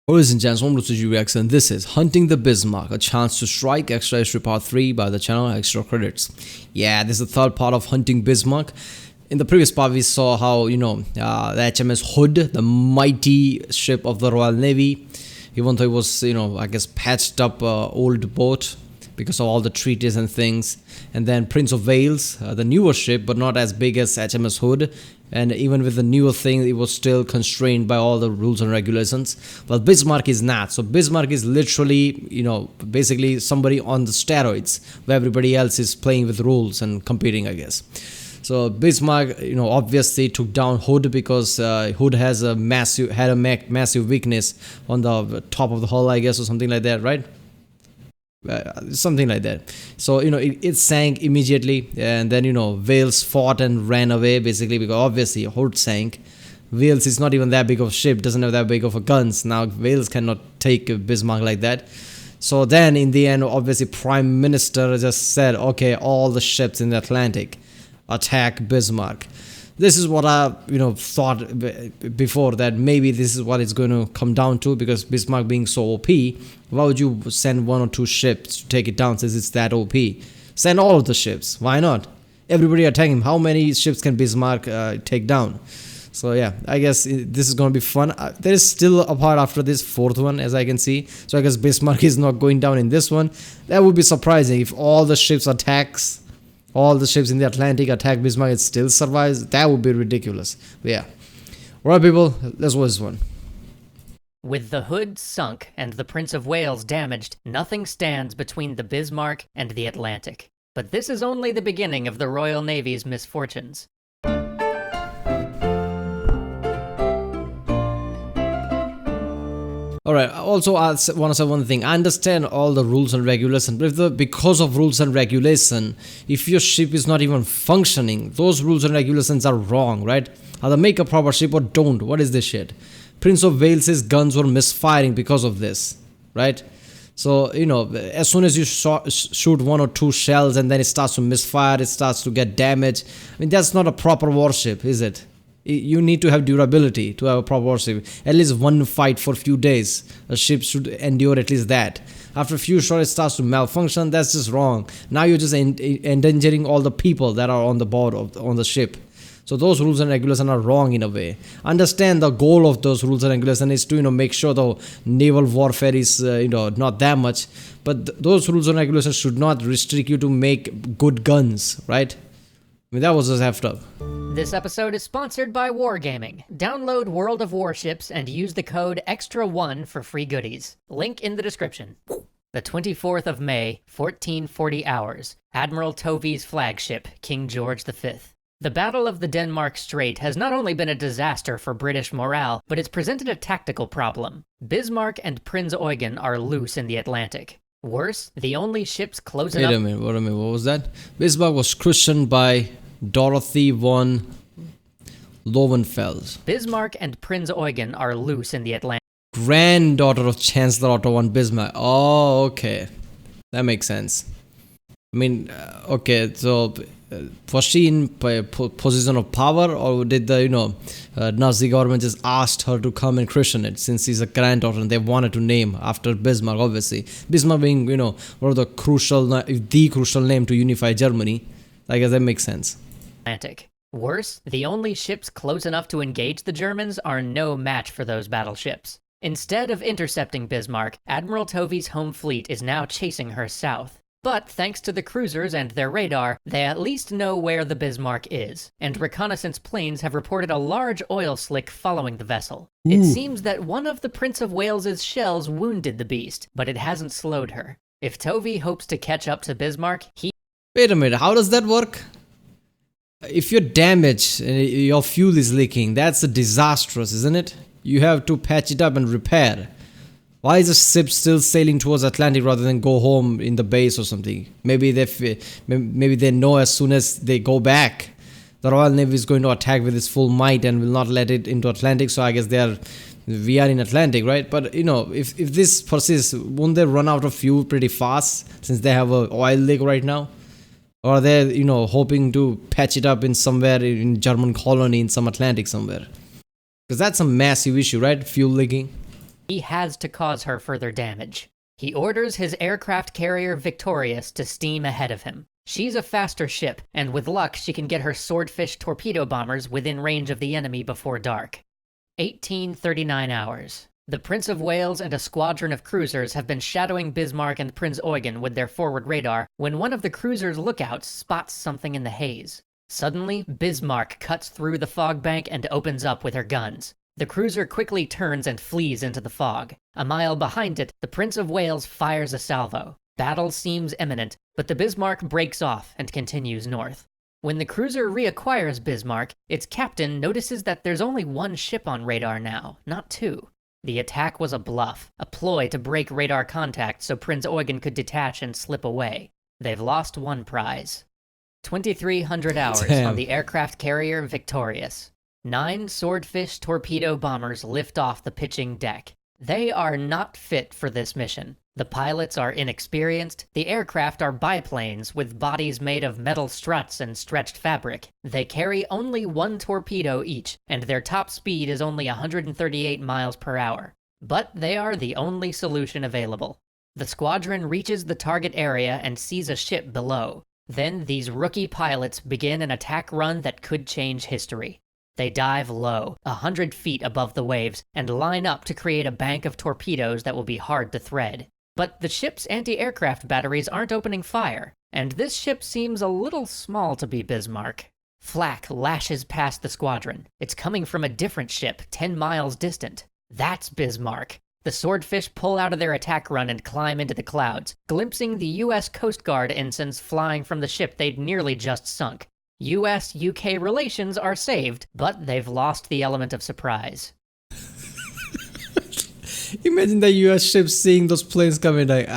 Ladies and gents, welcome to GVX, and this is Hunting the Bismarck, a chance to strike extra history part 3 by the channel Extra Credits. Yeah, this is the third part of Hunting Bismarck. In the previous part, we saw how, the HMS Hood, the mighty ship of the Royal Navy, even though it was, I guess patched up old boat because of all the treaties and things. And then Prince of Wales, the newer ship, but not as big as HMS Hood. And even with the newer thing, it was still constrained by all the rules and regulations. Well, Bismarck is not. So Bismarck is literally, basically somebody on the steroids, where everybody else is playing with rules and competing, I guess. So Bismarck, obviously took down Hood because Hood has a massive weakness on the top of the hull, I guess, or something like that, right? Something like that. So it sank immediately, and then Wales fought and ran away basically because obviously Hood sank. Wales is not even that big of a ship, doesn't have that big of a guns. Now Wales cannot take Bismarck like that. So then in the end, obviously Prime Minister just said, okay, all the ships in the Atlantic attack Bismarck. This is what I thought before, that maybe this is what it's going to come down to, because Bismarck being so OP, why would you send one or two ships to take it down since it's that OP? Send all of the ships. Why not? Everybody attacking him. How many ships can Bismarck take down? So yeah, I guess this is going to be fun. There is still a part after this fourth one, as I can see. So I guess Bismarck is not going down in this one. That would be surprising if all the ships all the ships in the Atlantic attack Bismarck, it still survives. That would be ridiculous. But yeah. Alright people, let's watch this one. With the Hood sunk and the Prince of Wales damaged, nothing stands between the Bismarck and the Atlantic. But this is only the beginning of the Royal Navy's misfortunes. Alright, also I want to say one thing. I understand all the rules and regulations, but because of rules and regulation, if your ship is not even functioning, those rules and regulations are wrong, right? Either make a proper ship or don't. What is this shit? Prince of Wales's guns were misfiring because of this, right? So, as soon as you shoot one or two shells and then it starts to misfire, it starts to get damaged. I mean, that's not a proper warship, is it? You need to have durability to have a proper warship. At least one fight for a few days. A ship should endure at least that. After a few shots, it starts to malfunction. That's just wrong. Now you're just endangering all the people that are on the board on the ship. So those rules and regulations are wrong in a way. Understand the goal of those rules and regulations is to make sure the naval warfare is not that much. But those rules and regulations should not restrict you to make good guns, right? I mean, that was just effed up. This episode is sponsored by Wargaming. Download World of Warships and use the code EXTRA1 for free goodies. Link in the description. The 24th of May, 1440 hours. Admiral Tovey's flagship, King George V. The Battle of the Denmark Strait has not only been a disaster for British morale, but it's presented a tactical problem. Bismarck and Prinz Eugen are loose in the Atlantic. Worse, the only ships close enough— Wait a minute, what was that? Bismarck was christened by Dorothy von Lowenfels. Bismarck and Prinz Eugen are loose in the Atlantic. Granddaughter of Chancellor Otto von Bismarck. Oh, okay. That makes sense. I mean, okay, so was she in position of power, or did the, Nazi government just asked her to come and christen it since she's a granddaughter and they wanted to name after Bismarck, obviously. Bismarck being, one of the crucial name to unify Germany. I guess that makes sense. Atlantic. Worse, the only ships close enough to engage the Germans are no match for those battleships. Instead of intercepting Bismarck, Admiral Tovey's home fleet is now chasing her south. But thanks to the cruisers and their radar, they at least know where the Bismarck is, and reconnaissance planes have reported a large oil slick following the vessel. Ooh. It seems that one of the Prince of Wales's shells wounded the beast, but it hasn't slowed her. If Tovey hopes to catch up to Bismarck, Wait a minute, how does that work? If you're damaged and your fuel is leaking, that's disastrous, isn't it? You have to patch it up and repair. Why is the ship still sailing towards Atlantic rather than go home in the base or something? Maybe they know as soon as they go back, the Royal Navy is going to attack with its full might and will not let it into Atlantic. So I guess we are in Atlantic, right? But if this persists, won't they run out of fuel pretty fast since they have an oil leak right now? Or are they, hoping to patch it up in somewhere in German colony in some Atlantic somewhere? Because that's a massive issue, right? Fuel leaking. He has to cause her further damage. He orders his aircraft carrier Victorious to steam ahead of him. She's a faster ship, and with luck she can get her Swordfish torpedo bombers within range of the enemy before dark. 1839 hours. The Prince of Wales and a squadron of cruisers have been shadowing Bismarck and Prinz Eugen with their forward radar when one of the cruiser's lookouts spots something in the haze. Suddenly, Bismarck cuts through the fog bank and opens up with her guns. The cruiser quickly turns and flees into the fog. A mile behind it, the Prince of Wales fires a salvo. Battle seems imminent, but the Bismarck breaks off and continues north. When the cruiser reacquires Bismarck, its captain notices that there's only one ship on radar now, not two. The attack was a bluff, a ploy to break radar contact so Prinz Eugen could detach and slip away. They've lost one prize. 2,300 hours on the aircraft carrier Victorious. 9 Swordfish torpedo bombers lift off the pitching deck. They are not fit for this mission. The pilots are inexperienced, the aircraft are biplanes with bodies made of metal struts and stretched fabric. They carry only 1 torpedo each, and their top speed is only 138 miles per hour. But they are the only solution available. The squadron reaches the target area and sees a ship below. Then these rookie pilots begin an attack run that could change history. They dive low, 100 feet above the waves, and line up to create a bank of torpedoes that will be hard to thread. But the ship's anti-aircraft batteries aren't opening fire, and this ship seems a little small to be Bismarck. Flak lashes past the squadron. It's coming from a different ship, 10 miles distant. That's Bismarck. The Swordfish pull out of their attack run and climb into the clouds, glimpsing the US Coast Guard ensigns flying from the ship they'd nearly just sunk. US-UK relations are saved, but they've lost the element of surprise. Imagine the US ships seeing those planes coming like,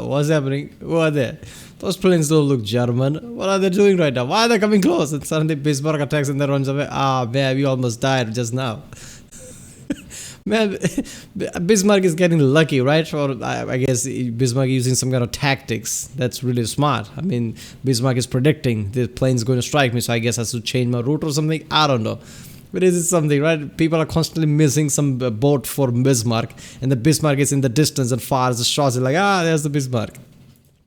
what's happening? Who are they? Those planes don't look German. What are they doing right now? Why are they coming close? And suddenly Bismarck attacks and then runs away. Man, we almost died just now. Man, Bismarck is getting lucky, right? Or I guess Bismarck using some kind of tactics. That's really smart. I mean, Bismarck is predicting the plane's going to strike me, so I guess I should change my route or something. I don't know. But is it something, right? People are constantly missing some boat for Bismarck, and the Bismarck is in the distance and fires the shots. Like, there's the Bismarck.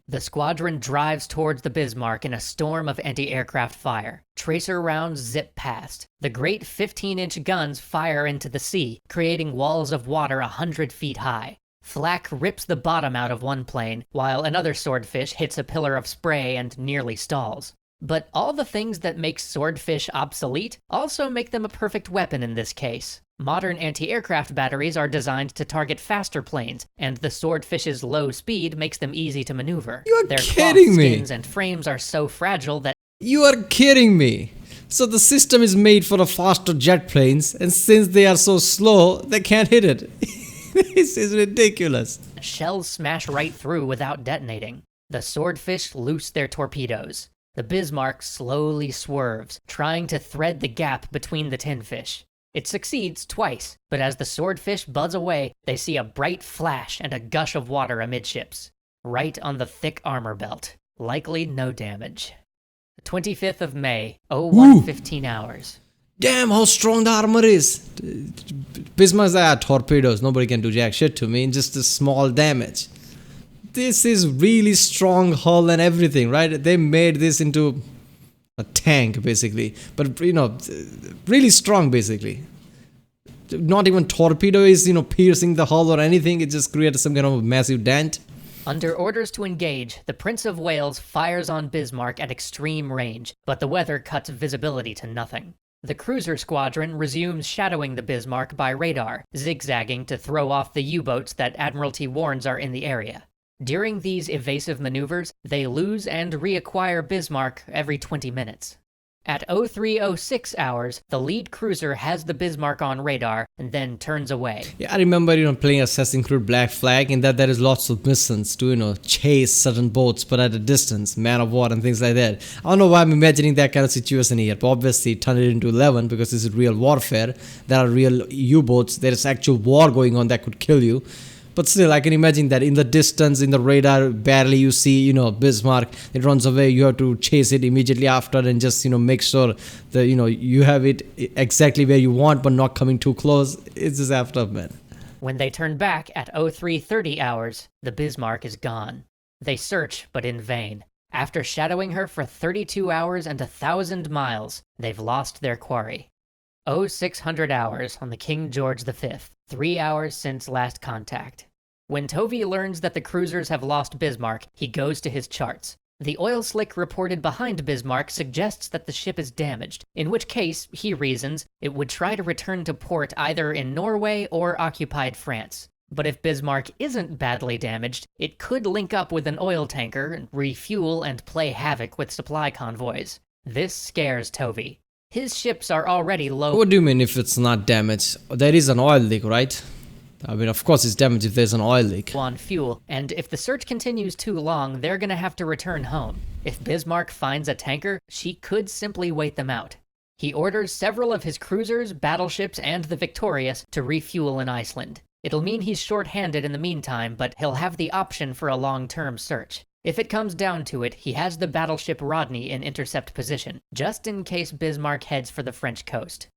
The squadron drives towards the Bismarck in a storm of anti-aircraft fire. Tracer rounds zip past. The great 15-inch guns fire into the sea, creating walls of water 100 feet high. Flak rips the bottom out of one plane, while another Swordfish hits a pillar of spray and nearly stalls. But all the things that make Swordfish obsolete also make them a perfect weapon in this case. Modern anti-aircraft batteries are designed to target faster planes, and the Swordfish's low speed makes them easy to maneuver. You're Their kidding cloth me. skins and frames are so fragile that You are kidding me. So the system is made for the faster jet planes, and since they are so slow, they can't hit it. This is ridiculous. shells smash right through without detonating. The Swordfish loose their torpedoes. The Bismarck slowly swerves, trying to thread the gap between the tin fish. It succeeds twice, but as the Swordfish buzz away, they see a bright flash and a gush of water amidships, right on the thick armor belt. Likely no damage. 25th of May, 01:15 hours. Damn, how strong the armor is. Bismarck's torpedoes. Nobody can do jack shit to me. Just a small damage. This is really strong hull and everything, right? They made this into a tank, basically. But, really strong, basically. Not even torpedo is, piercing the hull or anything. It just created some kind of massive dent. Under orders to engage, the Prince of Wales fires on Bismarck at extreme range, but the weather cuts visibility to nothing. The cruiser squadron resumes shadowing the Bismarck by radar, zigzagging to throw off the U-boats that Admiralty warns are in the area. During these evasive maneuvers, they lose and reacquire Bismarck every 20 minutes. At 03:06 hours, the lead cruiser has the Bismarck on radar and then turns away. Yeah, I remember, playing Assassin's Creed Black Flag, in that there is lots of missions to, chase certain boats, but at a distance, man of war and things like that. I don't know why I'm imagining that kind of situation here, but obviously turn it into 11 because this is real warfare. There are real U-boats, there is actual war going on that could kill you. But still, I can imagine that in the distance, in the radar, barely you see, Bismarck, it runs away, you have to chase it immediately after and just, make sure that, you have it exactly where you want, but not coming too close. It's just after, man. When they turn back at 0330 hours, the Bismarck is gone. They search, but in vain. After shadowing her for 32 hours and 1,000 miles, they've lost their quarry. 0600 hours on the King George V, 3 hours since last contact. When Tovey learns that the cruisers have lost Bismarck, he goes to his charts. The oil slick reported behind Bismarck suggests that the ship is damaged, in which case, he reasons, it would try to return to port either in Norway or occupied France. But if Bismarck isn't badly damaged, it could link up with an oil tanker, refuel, and play havoc with supply convoys. This scares Tovey. His ships are already low. What do you mean if it's not damaged? There is an oil leak, right? I mean, of course it's damaged if there's an oil leak. On fuel, and if the search continues too long, they're gonna have to return home. If Bismarck finds a tanker, she could simply wait them out. He orders several of his cruisers, battleships, and the Victorious to refuel in Iceland. It'll mean he's short-handed in the meantime, but he'll have the option for a long-term search. If it comes down to it, he has the battleship Rodney in intercept position, just in case Bismarck heads for the French coast.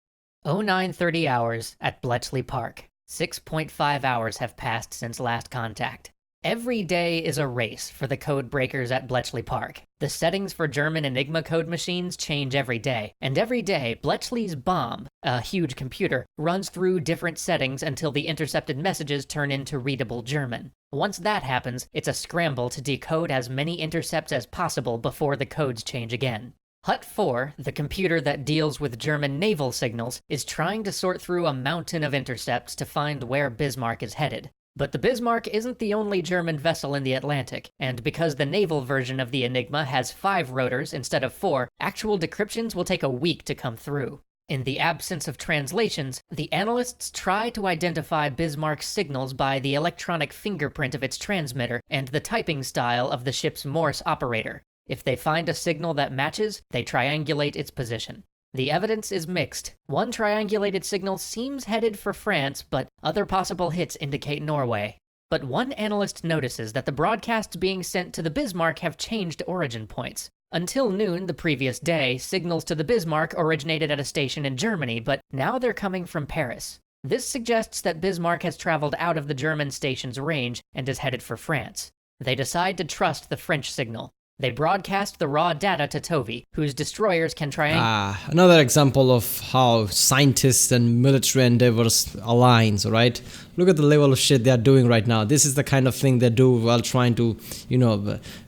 0930 hours at Bletchley Park. 6.5 hours have passed since last contact. Every day is a race for the code breakers at Bletchley Park. The settings for German Enigma code machines change every day, and every day Bletchley's bomb, a huge computer, runs through different settings until the intercepted messages turn into readable German. Once that happens, it's a scramble to decode as many intercepts as possible before the codes change again. Hut 4, the computer that deals with German naval signals, is trying to sort through a mountain of intercepts to find where Bismarck is headed. But the Bismarck isn't the only German vessel in the Atlantic, and because the naval version of the Enigma has 5 rotors instead of 4, actual decryptions will take a week to come through. In the absence of translations, the analysts try to identify Bismarck's signals by the electronic fingerprint of its transmitter and the typing style of the ship's Morse operator. If they find a signal that matches, they triangulate its position. The evidence is mixed. One triangulated signal seems headed for France, but other possible hits indicate Norway. But one analyst notices that the broadcasts being sent to the Bismarck have changed origin points. Until noon the previous day, signals to the Bismarck originated at a station in Germany, but now they're coming from Paris. This suggests that Bismarck has traveled out of the German station's range and is headed for France. They decide to trust the French signal. They broadcast the raw data to Tovey, whose destroyers can triangulate. Another example of how scientists and military endeavors aligns, right? Look at the level of shit they're doing right now. This is the kind of thing they do while trying to,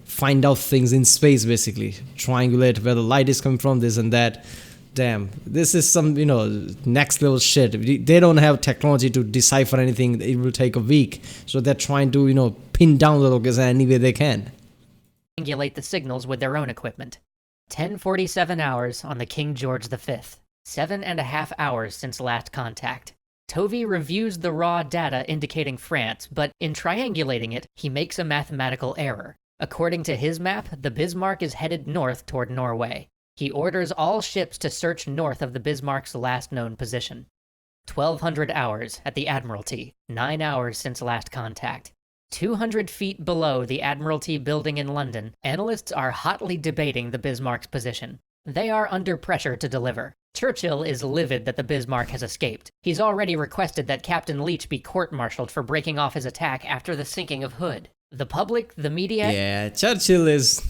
find out things in space, basically. Triangulate where the light is coming from, this and that. Damn, this is some, next level shit. They don't have technology to decipher anything. It will take a week. So they're trying to, pin down the locus any way they can. Triangulate the signals with their own equipment. 10:47 hours on the King George V. 7.5 hours since last contact. Tovey reviews the raw data indicating France, but in triangulating it, he makes a mathematical error. According to his map, the Bismarck is headed north toward Norway. He orders all ships to search north of the Bismarck's last known position. 1200 hours at the Admiralty. 9 hours since last contact. 200 feet below the Admiralty building in London, analysts are hotly debating the Bismarck's position. They are under pressure to deliver. Churchill is livid that the Bismarck has escaped. He's already requested that Captain Leach be court-martialed for breaking off his attack after the sinking of Hood. The public, the media... Yeah, Churchill is,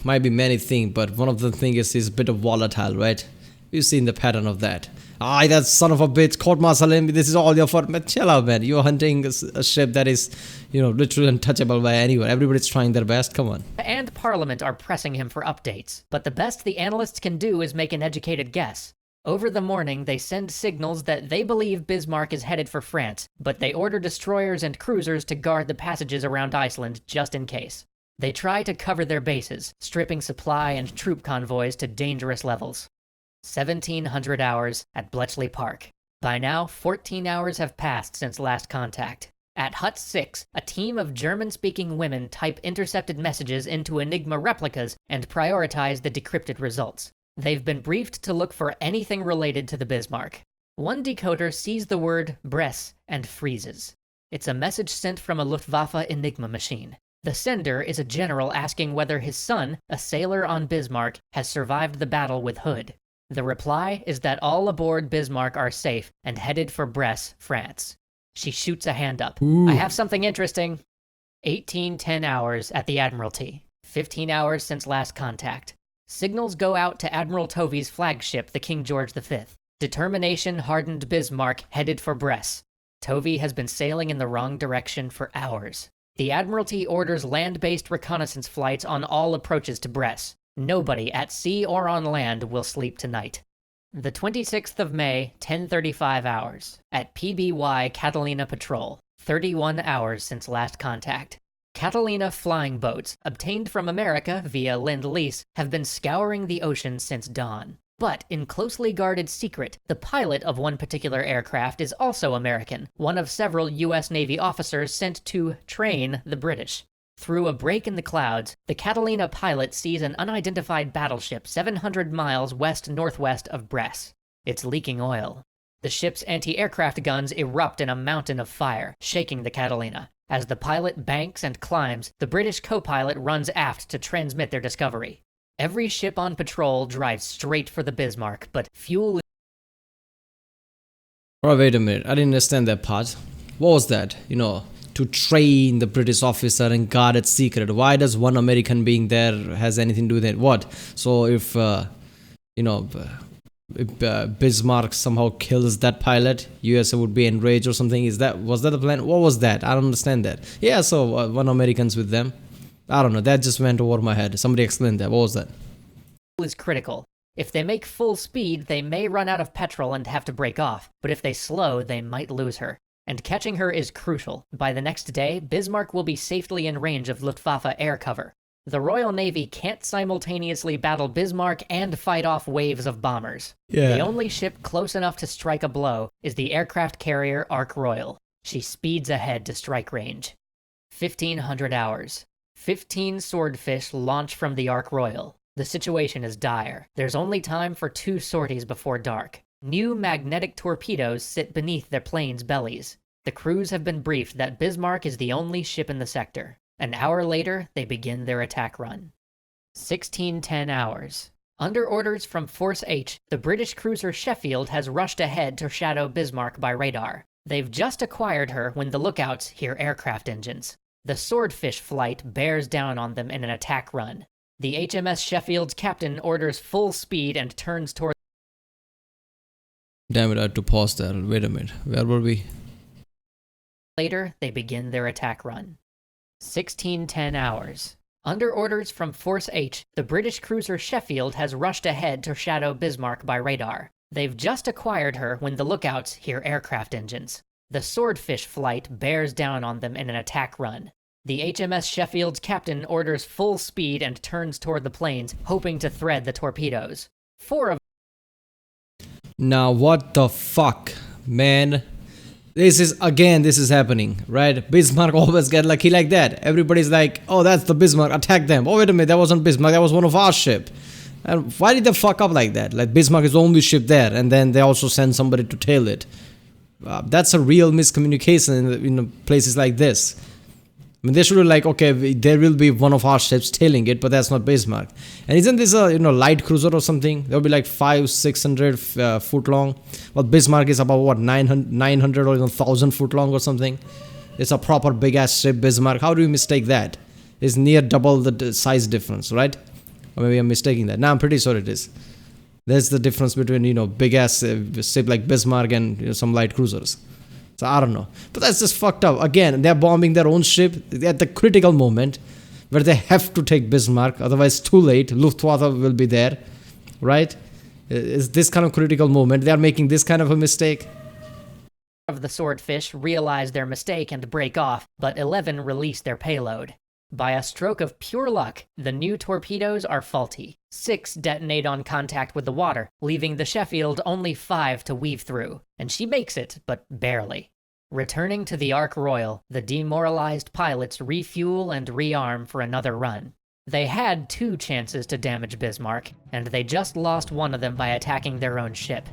might be many things, but one of the things is he's a bit of volatile, right? You've seen the pattern of that. That son of a bitch, court-martial him, this is all your fault. Man, chill out, man. You're hunting a ship that is, literally untouchable by anyone. Everybody's trying their best, come on. And Parliament are pressing him for updates. But the best the analysts can do is make an educated guess. Over the morning, they send signals that they believe Bismarck is headed for France, but they order destroyers and cruisers to guard the passages around Iceland just in case. They try to cover their bases, stripping supply and troop convoys to dangerous levels. 1700 hours at Bletchley Park. By now, 14 hours have passed since last contact. At Hut 6, a team of German-speaking women type intercepted messages into Enigma replicas and prioritize the decrypted results. They've been briefed to look for anything related to the Bismarck. One decoder sees the word Bresse and freezes. It's a message sent from a Luftwaffe Enigma machine. The sender is a general asking whether his son, a sailor on Bismarck, has survived the battle with Hood. The reply is that all aboard Bismarck are safe and headed for Bresse, France. She shoots a hand up. Ooh. I have something interesting. 1810 hours at the Admiralty. 15 hours since last contact. Signals go out to Admiral Tovey's flagship, the King George V. Determination hardened Bismarck headed for Brest. Tovey has been sailing in the wrong direction for hours. The Admiralty orders land-based reconnaissance flights on all approaches to Brest. Nobody at sea or on land will sleep tonight. The 26th of May, 10:35 hours, at PBY Catalina Patrol, 31 hours since last contact. Catalina flying boats, obtained from America via Lend-Lease, have been scouring the ocean since dawn. But in closely guarded secret, the pilot of one particular aircraft is also American, one of several US Navy officers sent to train the British. Through a break in the clouds, the Catalina pilot sees an unidentified battleship 700 miles west-northwest of Brest. It's leaking oil. The ship's anti-aircraft guns erupt in a mountain of fire, shaking the Catalina. As the pilot banks and climbs, the British co-pilot runs aft to transmit their discovery. Every ship on patrol drives straight for the Bismarck, but fuel... Oh, wait a minute. I didn't understand that part. What was that? To train the British officer and guard its secret. Why does one American being there has anything to do with it? What? So if, Bismarck somehow kills that pilot, USA would be enraged or something? Was that the plan? What was that? I don't understand that. Yeah, so one American's with them. I don't know. That just went over my head. Somebody explain that. What was that? ...is critical. If they make full speed, they may run out of petrol and have to break off. But if they slow, they might lose her. And catching her is crucial. By the next day, Bismarck will be safely in range of Luftwaffe air cover. The Royal Navy can't simultaneously battle Bismarck and fight off waves of bombers. Yeah. The only ship close enough to strike a blow is the aircraft carrier Ark Royal. She speeds ahead to strike range. 1500 hours. 15 swordfish launch from the Ark Royal. The situation is dire. There's only time for 2 sorties before dark. New magnetic torpedoes sit beneath their planes' bellies. The crews have been briefed that Bismarck is the only ship in the sector. An hour later, they begin their attack run. 1610 hours. Under orders from Force H, the British cruiser Sheffield has rushed ahead to shadow Bismarck by radar. They've just acquired her when the lookouts hear aircraft engines. The Swordfish flight bears down on them in an attack run. The HMS Sheffield's captain orders full speed and turns toward... Damn it, I had to pause there. Wait a minute. Where were we? Later, they begin their attack run. 1610 hours. Under orders from Force H, the British cruiser Sheffield has rushed ahead to shadow Bismarck by radar. They've just acquired her when the lookouts hear aircraft engines. The Swordfish flight bears down on them in an attack run. The HMS Sheffield's captain orders full speed and turns toward the planes, hoping to thread the torpedoes. 4 of... Now what the fuck, man? This is happening, right? Bismarck always get lucky like that. Everybody's like, oh, that's the Bismarck, attack them. Oh, wait a minute, that wasn't Bismarck, that was one of our ship. And why did they fuck up like that? Like, Bismarck is the only ship there, and then they also send somebody to tail it. That's a real miscommunication in places like this. I mean, they should have like, okay, there will be one of our ships tailing it, but that's not Bismarck. And isn't this a light cruiser or something? There'll be like 500-600 foot long. Well, Bismarck is about what, 900 or 1,000 foot long or something. It's a proper big ass ship, Bismarck. How do you mistake that? It's near double the size difference, right? Or maybe I'm mistaking that. Now I'm pretty sure it is. There's the difference between big ass ship like Bismarck and some light cruisers. So I don't know. But that's just fucked up. Again, they're bombing their own ship at the critical moment where they have to take Bismarck. Otherwise, it's too late. Luftwaffe will be there. Right? It's this kind of critical moment. They are making this kind of a mistake. Of the Swordfish realize their mistake and break off, but 11 release their payload. By a stroke of pure luck, the new torpedoes are faulty. 6 detonate on contact with the water, leaving the Sheffield only 5 to weave through, and she makes it, but barely. Returning to the Ark Royal, the demoralized pilots refuel and rearm for another run. They had 2 chances to damage Bismarck, and they just lost one of them by attacking their own ship.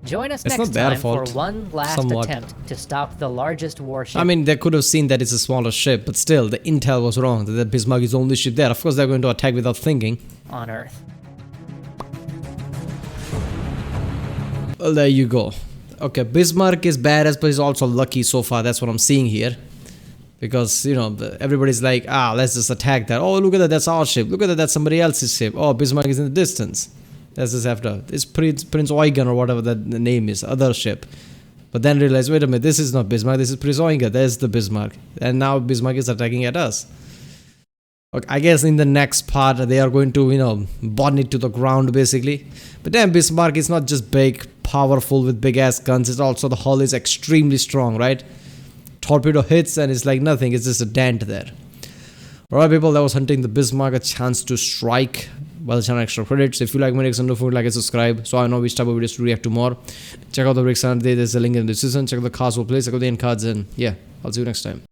Join us next time for one last attempt to stop the largest warship. I mean, they could have seen that it's a smaller ship, but still, the intel was wrong, that Bismarck is the only ship there. Of course, they're going to attack without thinking. On Earth. Well, there you go. okay, Bismarck is badass, but he's also lucky so far. That's what I'm seeing here. Because, everybody's like, let's just attack that. Oh, look at that, that's our ship. Look at that, that's somebody else's ship. Oh, Bismarck is in the distance. That's just after. It's Prince Eugen or whatever the name is, other ship. But then realize, wait a minute, this is not Bismarck, this is Prince Eugen. There's the Bismarck. And now Bismarck is attacking at us. Okay, I guess in the next part, they are going to, burn it to the ground, basically. But then Bismarck is not just big, powerful with big-ass guns. It's also, the hull is extremely strong, right? Torpedo hits and it's like nothing. It's just a dent there. Alright, people, that was Hunting the Bismarck, a chance to strike. Well, the channel extra credits. If you like my reaction, don't forget to like and subscribe so I know which type of videos to react to more. Check out the reaction. There's a link in the description. Check out the cards we'll play. Check out the end cards, and yeah, I'll see you next time.